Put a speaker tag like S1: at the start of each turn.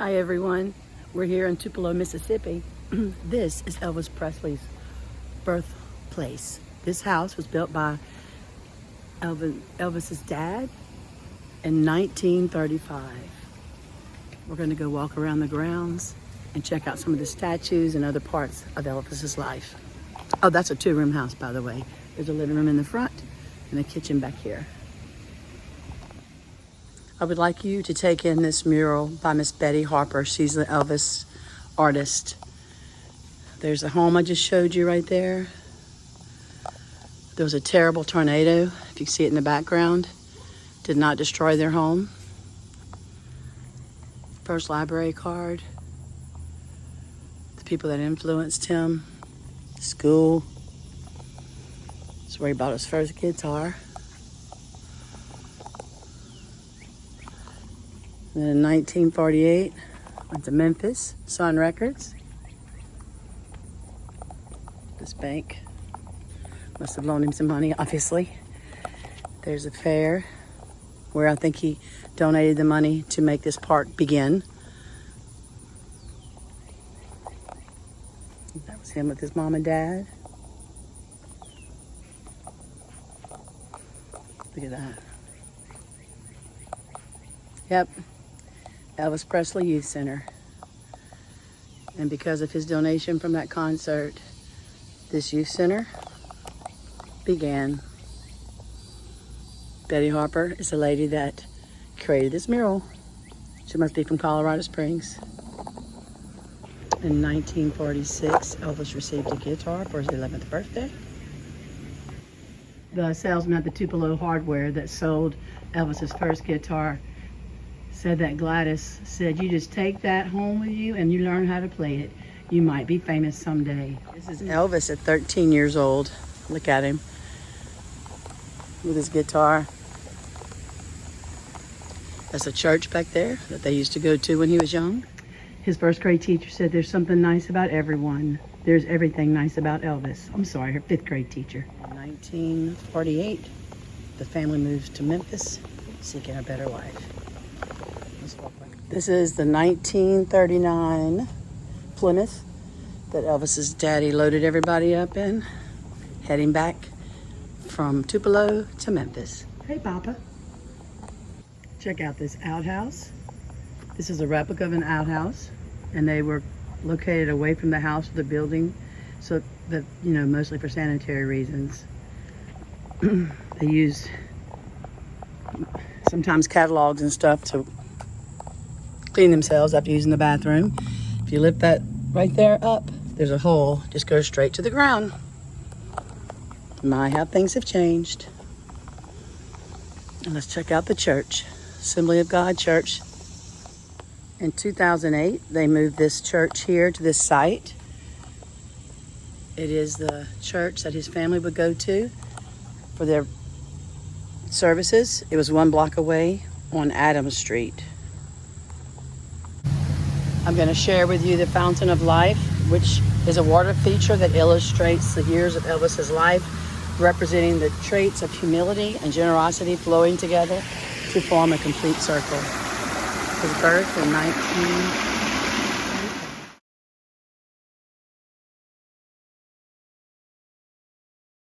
S1: Hi everyone, we're here in Tupelo, Mississippi. This is Elvis Presley's birthplace. This house was built by Elvis's dad in 1935. We're going to go walk around the grounds and check out some of the statues and other parts of Elvis's life. Oh, that's a two-room house, by the way. There's a living room in the front and a kitchen back here. I would like you to take in this mural by Miss Betty Harper. She's the Elvis artist. There's the home I just showed you right there. There was a terrible tornado, if you see it in the background. Did not destroy their home. First library card. The people that influenced him. School. That's where he bought his first guitar. Then in 1948, went to Memphis, Sun Records. This bank must have loaned him some money, obviously. There's a fair where I think he donated the money to make this park begin. That was him with his mom and dad. Look at that. Yep. Elvis Presley Youth Center. And because of his donation from that concert, this youth center began. Betty Harper is the lady that created this mural. She must be from Colorado Springs. In 1946, Elvis received a guitar for his 11th birthday. The salesman at the Tupelo Hardware that sold Elvis's first guitar said that Gladys said, "You just take that home with you and you learn how to play it. You might be famous someday." This is Elvis at 13 years old. Look at him with his guitar. That's a church back there that they used to go to when he was young. His first grade teacher said, "There's something nice about everyone. There's everything nice about Elvis." I'm sorry, her fifth grade teacher. In 1948, the family moved to Memphis, seeking a better life. This is the 1939 Plymouth that Elvis's daddy loaded everybody up in, heading back from Tupelo to Memphis. Hey, Papa. Check out this outhouse. This is a replica of an outhouse, and they were located away from the house or the building, so that, you know, mostly for sanitary reasons. They used sometimes catalogs and stuff to clean themselves after using the bathroom. If you lift that right there up, there's a hole, just goes straight to the ground. My, how things have changed. And let's check out the church, Assembly of God Church. In 2008, they moved this church here to this site. It is the church that his family would go to for their services. It was 1 block away on Adams Street. I'm going to share with you the Fountain of Life, which is a water feature that illustrates the years of Elvis's life, representing the traits of humility and generosity flowing together to form a complete circle. His birth in